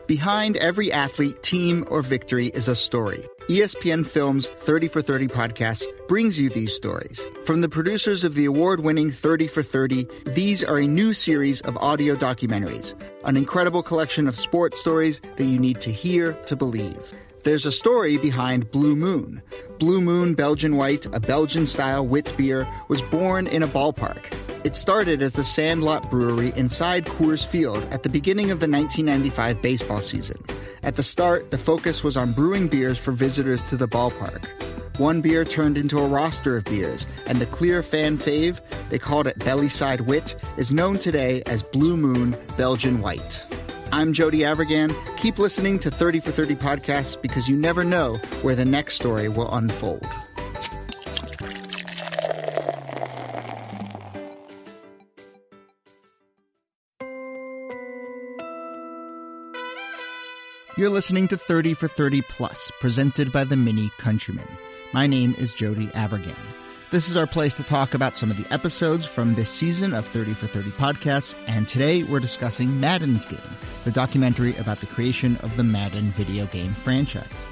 Behind every athlete, team, or victory is a story. ESPN Films' 30 for 30 podcast brings you these stories. From the producers of the award-winning 30 for 30, these are a new series of audio documentaries, an incredible collection of sports stories that you need to hear to believe. There's a story behind Blue Moon. Blue Moon Belgian White, a Belgian-style wit beer, was born in a ballpark. It started as the Sandlot Brewery inside Coors Field at the beginning of the 1995 baseball season. At the start, the focus was on brewing beers for visitors to the ballpark. One beer turned into a roster of beers, and the clear fan fave, they called it Bellyside Wit, is known today as Blue Moon Belgian White. I'm Jody Avirgan. Keep listening to 30 for 30 podcasts because you never know where the next story will unfold. You're listening to 30 for 30 Plus, presented by the Mini Countryman. My name is Jody Avirgan. This is our place to talk about some of the episodes from this season of 30 for 30 podcasts, and today we're discussing Maddens Game, the documentary about the creation of the Madden video game franchise.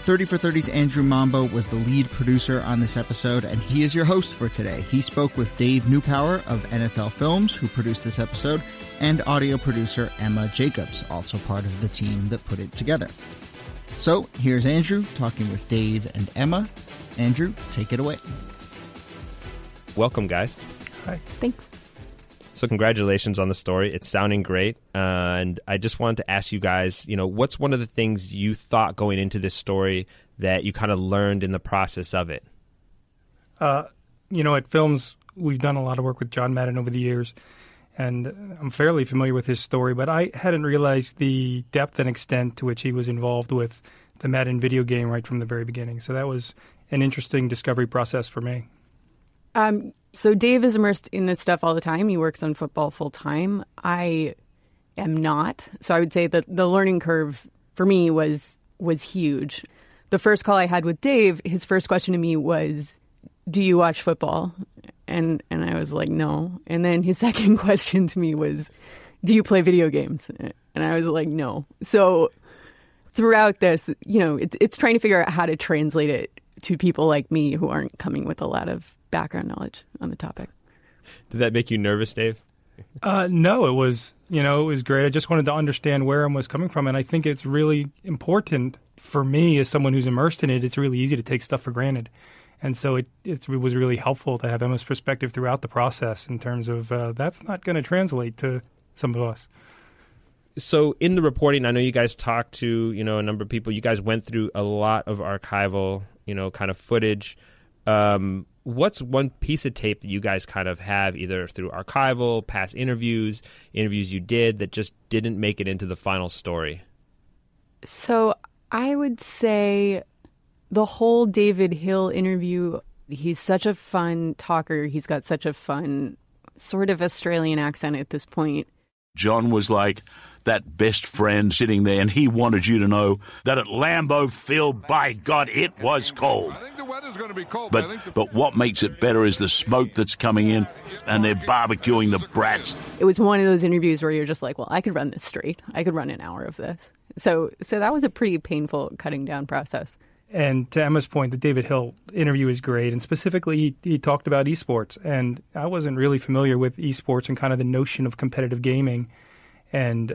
30 for 30's Andrew Mambo was the lead producer on this episode, and he is your host for today. He spoke with Dave Newpower of NFL Films, who produced this episode, and audio producer Emma Jacobs, also part of the team that put it together. So here's Andrew talking with Dave and Emma. Andrew, take it away. Welcome, guys. Hi. Thanks. So congratulations on the story. It's sounding great. And I just wanted to ask you guys, what's one of the things you thought going into this story that you kind of learned in the process of it? At Films, we've done a lot of work with John Madden over the years, and I'm fairly familiar with his story, but I hadn't realized the depth and extent to which he was involved with the Madden video game right from the very beginning. So that was an interesting discovery process for me. So Dave is immersed in this stuff all the time. He works on football full time. I am not. So I would say that the learning curve for me was huge. The first call I had with Dave, his first question to me was, "Do you watch football?" And I was like, "No." And then his second question to me was, "Do you play video games?" And I was like, "No." So throughout this, it's trying to figure out how to translate it to people like me who aren't coming with a lot of background knowledge on the topic. Did that make you nervous, Dave? No, it was great. I just wanted to understand where I was coming from, and I think it's really important for me as someone who's immersed in it. It's really easy to take stuff for granted, and so it was really helpful to have Emma's perspective throughout the process in terms of that's not going to translate to some of us. So in the reporting, I know you guys talked to a number of people. You guys went through a lot of archival kind of footage. What's one piece of tape that you guys kind of have either through archival, past interviews you did that just didn't make it into the final story? So I would say the whole David Hill interview, he's such a fun talker. He's got such a fun sort of Australian accent at this point. John was like that best friend sitting there, and he wanted you to know that at Lambeau Field, by God, it was cold. I think the weather's going to be cold. But what makes it better is the smoke that's coming in, and they're barbecuing the brats. It was one of those interviews where you're just like, well, I could run this straight. I could run an hour of this. So that was a pretty painful cutting down process. And to Emma's point, the David Hill interview is great. And specifically, he talked about esports. And I wasn't really familiar with esports and kind of the notion of competitive gaming. And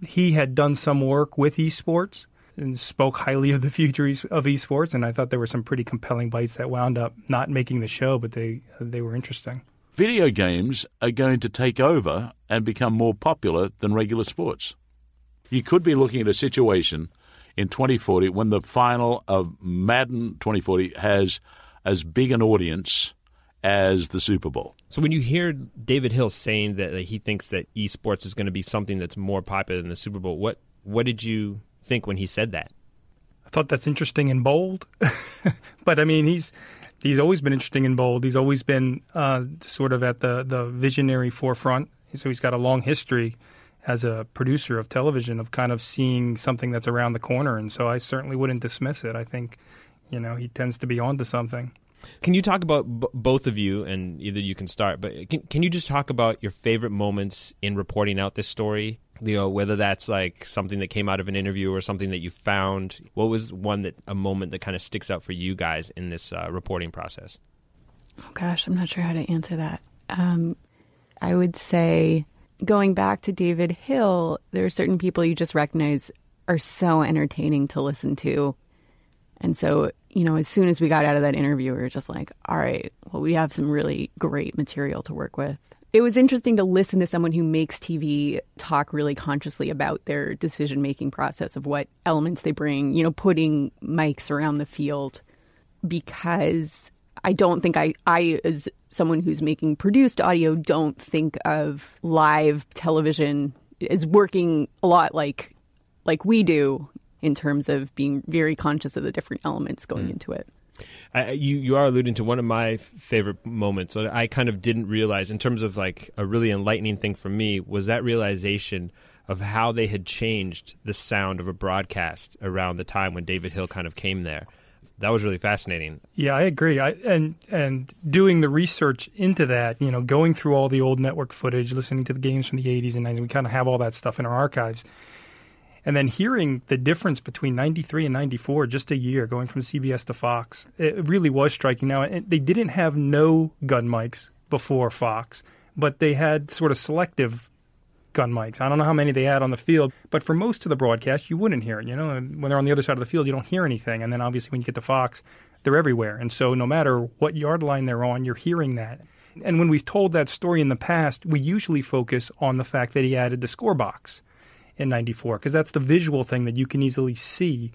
he had done some work with esports and spoke highly of the future of esports. And I thought there were some pretty compelling bites that wound up not making the show, but they were interesting. Video games are going to take over and become more popular than regular sports. You could be looking at a situation in 2040 when the final of Madden 2040 has as big an audience as the Super Bowl. So when you hear David Hill saying that he thinks that esports is going to be something that's more popular than the Super Bowl, what did you think when he said that? I thought that's interesting and bold. But I mean, he's always been interesting and bold. He's always been sort of at the visionary forefront. So he's got a long history as a producer of television of kind of seeing something that's around the corner. And so I certainly wouldn't dismiss it. I think, he tends to be onto something. Can you talk about both of you, and either you can start, but can you just talk about your favorite moments in reporting out this story? Whether that's like something that came out of an interview or something that you found. What was a moment that kind of sticks out for you guys in this reporting process? Oh gosh, I'm not sure how to answer that. I would say, going back to David Hill, there are certain people you just recognize are so entertaining to listen to. And so, as soon as we got out of that interview, we were just like, all right, well, we have some really great material to work with. It was interesting to listen to someone who makes TV talk really consciously about their decision-making process of what elements they bring, putting mics around the field, because I don't think I, as someone who's making produced audio, don't think of live television as working a lot like we do in terms of being very conscious of the different elements going into it. You are alluding to one of my favorite moments. I kind of didn't realize, in terms of like a really enlightening thing for me, was that realization of how they had changed the sound of a broadcast around the time when David Hill kind of came there. That was really fascinating. Yeah, I agree. And doing the research into that, going through all the old network footage, listening to the games from the 80s and 90s, we kind of have all that stuff in our archives. And then hearing the difference between 93 and 94, just a year, going from CBS to Fox, it really was striking. Now, they didn't have no gun mics before Fox, but they had sort of selective gun mics. I don't know how many they had on the field, but for most of the broadcast, you wouldn't hear it. When they're on the other side of the field, you don't hear anything. And then obviously when you get to Fox, they're everywhere. And so no matter what yard line they're on, you're hearing that. And when we've told that story in the past, we usually focus on the fact that he added the score box in 94, because that's the visual thing that you can easily see.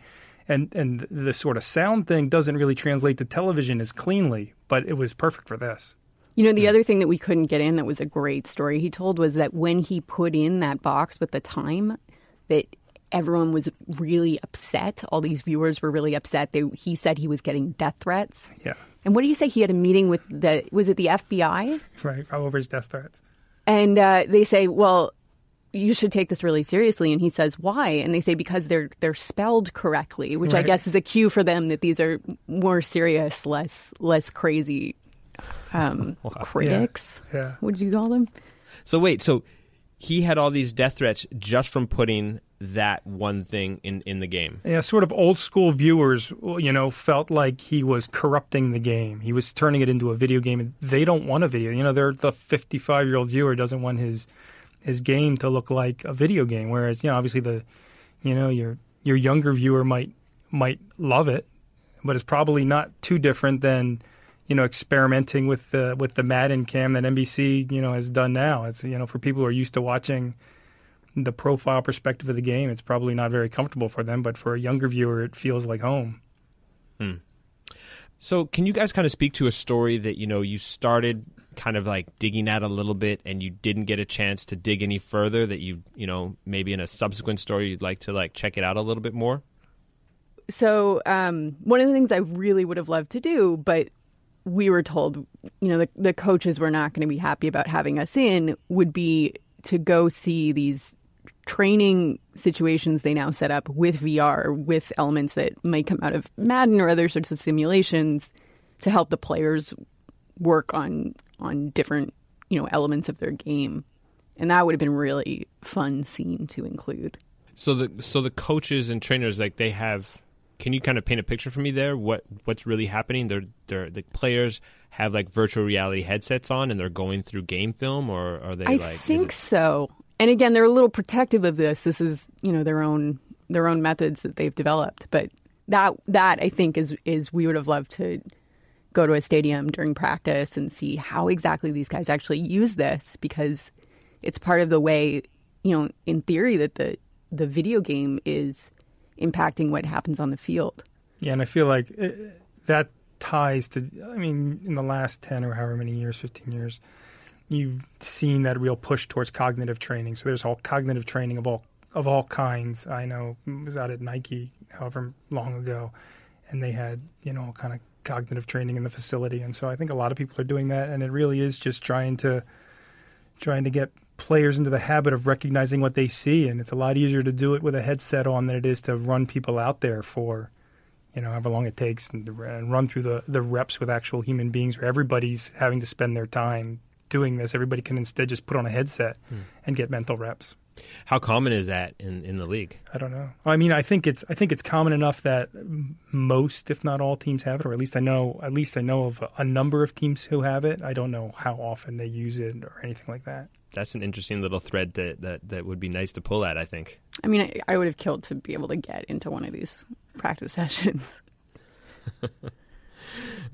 And the sort of sound thing doesn't really translate to television as cleanly, but it was perfect for this. The other thing that we couldn't get in that was a great story he told was that when he put in that box with the time, that everyone was really upset. All these viewers were really upset. He said he was getting death threats. Yeah. And what did he say? He had a meeting with was it the FBI? Right, over his death threats. And they say, well, you should take this really seriously. And he says, why? And they say, because they're spelled correctly, which right. I guess is a cue for them that these are more serious, less crazy critics. Yeah. What did you call them? So wait, he had all these death threats just from putting that one thing in the game. Yeah, sort of old school viewers, felt like he was corrupting the game. He was turning it into a video game, and they don't want a video. The 55-year-old viewer doesn't want his game to look like a video game. Whereas, obviously your younger viewer might love it, but it's probably not too different than experimenting with the Madden cam that NBC has done now. It's for people who are used to watching the profile perspective of the game, it's probably not very comfortable for them. But for a younger viewer, it feels like home. So, can you guys kind of speak to a story that you started kind of like digging at a little bit and you didn't get a chance to dig any further, that you maybe in a subsequent story you'd like to check it out a little bit more? So one of the things I really would have loved to do, but we were told the coaches were not going to be happy about having us in, would be to go see these training situations they now set up with VR, with elements that might come out of Madden or other sorts of simulations to help the players work on different, elements of their game. And that would have been really fun scene to include. So the coaches and trainers, they have, can you kind of paint a picture for me there? What's really happening? The players have virtual reality headsets on and they're going through game film, or are they I think so. And again, they're a little protective of this. This is, their own methods that they've developed. But that I think is we would have loved to go to a stadium during practice and see how exactly these guys actually use this, because it's part of the way, in theory, that the video game is impacting what happens on the field. Yeah, and I feel like that ties to, in the last 10 or however many years, 15 years, you've seen that real push towards cognitive training. So there's all cognitive training of all kinds. I know I was out at Nike however long ago, and they had, kind of cognitive training in the facility. And so I think a lot of people are doing that, and it really is just trying to get players into the habit of recognizing what they see. And it's a lot easier to do it with a headset on than it is to run people out there for, however long it takes, and run through the reps with actual human beings where everybody's having to spend their time doing this. Everybody can instead just put on a headset and get mental reps. How common is that in the league? I don't know. I mean, I think it's common enough that most, if not all, teams have it, or at least I know of a number of teams who have it. I don't know how often they use it or anything like that. That's an interesting little thread that would be nice to pull at, I think. I mean, I would have killed to be able to get into one of these practice sessions.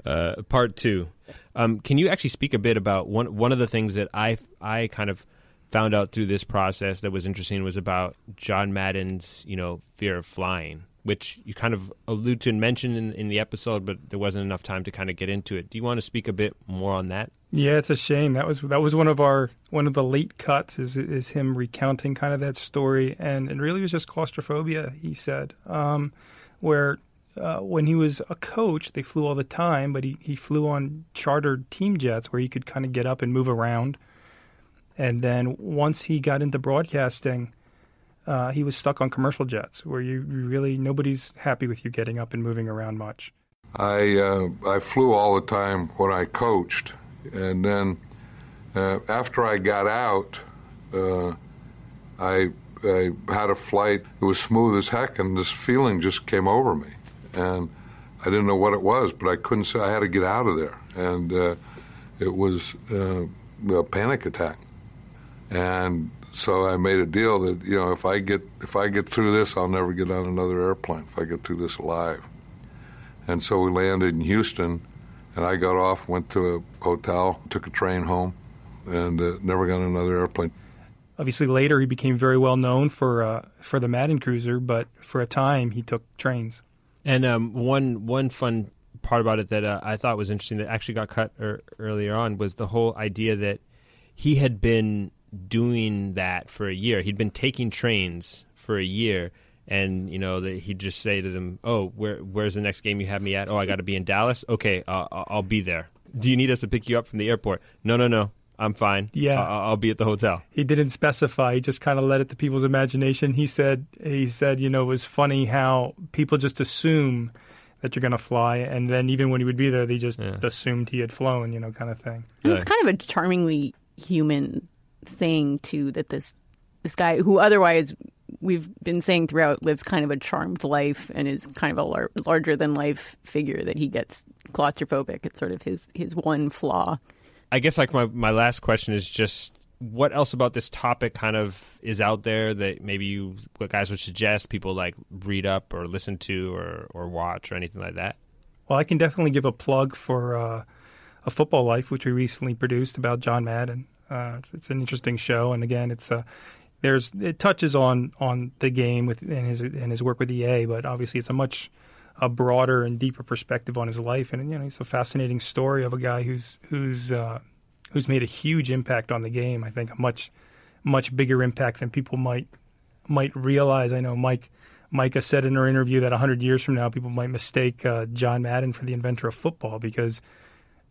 Part 2. Can you actually speak a bit about one of the things that I kind of found out through this process that was interesting was about John Madden's, fear of flying, which you kind of allude to and mention in the episode, but there wasn't enough time to kind of get into it. Do you want to speak a bit more on that? Yeah, it's a shame. That was one of the late cuts is him recounting kind of that story, and it really was just claustrophobia. He said, where when he was a coach, they flew all the time, but he flew on chartered team jets where he could kind of get up and move around. And then once he got into broadcasting, he was stuck on commercial jets where you really nobody's happy with you getting up and moving around much. I flew all the time when I coached, and then after I got out, I had a flight. It was smooth as heck, and this feeling just came over me, and I didn't know what it was, but I couldn't say. I had to get out of there, and it was a panic attack. And so I made a deal that, if I get through this, I'll never get on another airplane if I get through this alive. And so we landed in Houston, and I got off, went to a hotel, took a train home, and never got on another airplane. Obviously, later he became very well known for the Madden Cruiser, but for a time he took trains. And one fun part about it that I thought was interesting that actually got cut earlier on was the whole idea that he had been doing that for a year. He'd been taking trains for a year, and that he'd just say to them, "Oh, where's the next game you have me at? Oh, I got to be in Dallas. Okay, I'll be there. Do you need us to pick you up from the airport? No, I'm fine. Yeah, I'll be at the hotel." He didn't specify. He just kind of let it to people's imagination. He said, it was funny how people just assume that you're going to fly, and then even when he would be there, they just assumed he had flown, kind of thing. And it's kind of a charmingly human thing too, that this guy who otherwise we've been saying throughout lives kind of a charmed life and is kind of a larger than life figure, that he gets claustrophobic. It's sort of his one flaw. I guess my last question is just what else about this topic kind of is out there that maybe what guys would suggest people like read up or listen to or watch or anything like that? Well, I can definitely give a plug for A Football Life, which we recently produced about John Madden. It's an interesting show, and again, it touches on the game and his work with EA, but obviously it's a broader and deeper perspective on his life, and it's a fascinating story of a guy who's made a huge impact on the game. I think a much bigger impact than people might realize. I know Micah said in our interview that 100 years from now, people might mistake John Madden for the inventor of football because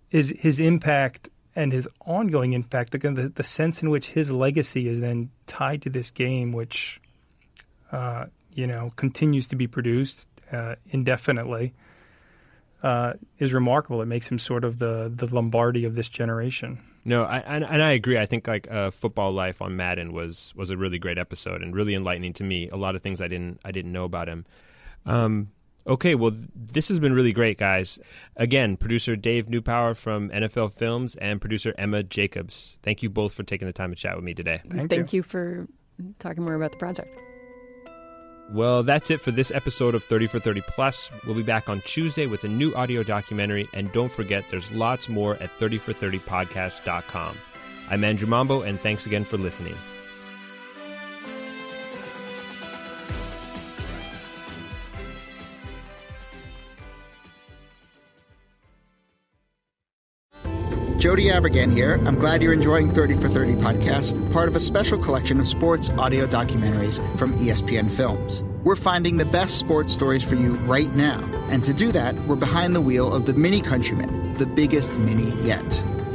his impact and his ongoing impact, the sense in which his legacy is then tied to this game, which continues to be produced indefinitely, is remarkable. It makes him sort of the Lombardi of this generation. No, I agree. I think Football Life on Madden was a really great episode and really enlightening to me. A lot of things I didn't know about him. Okay, well, this has been really great, guys. Again, producer Dave Newpower from NFL Films and producer Emma Jacobs. Thank you both for taking the time to chat with me today. Thank you for talking more about the project. Well, that's it for this episode of 30 for 30 Plus. We'll be back on Tuesday with a new audio documentary, and don't forget there's lots more at 30for30podcast.com. I'm Andrew Mambo, and thanks again for listening. Jody Avirgan here. I'm glad you're enjoying 30 for 30 podcast, part of a special collection of sports audio documentaries from ESPN Films. We're finding the best sports stories for you right now. And to do that, we're behind the wheel of the Mini Countryman, the biggest mini yet.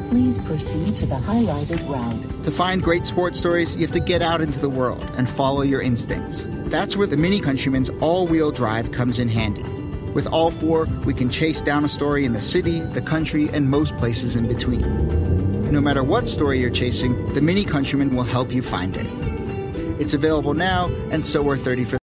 Please proceed to the highlighted route. To find great sports stories, you have to get out into the world and follow your instincts. That's where the Mini Countryman's all-wheel drive comes in handy. With all four, we can chase down a story in the city, the country, and most places in between. No matter what story you're chasing, the Mini Countryman will help you find it. It's available now, and so are 30 for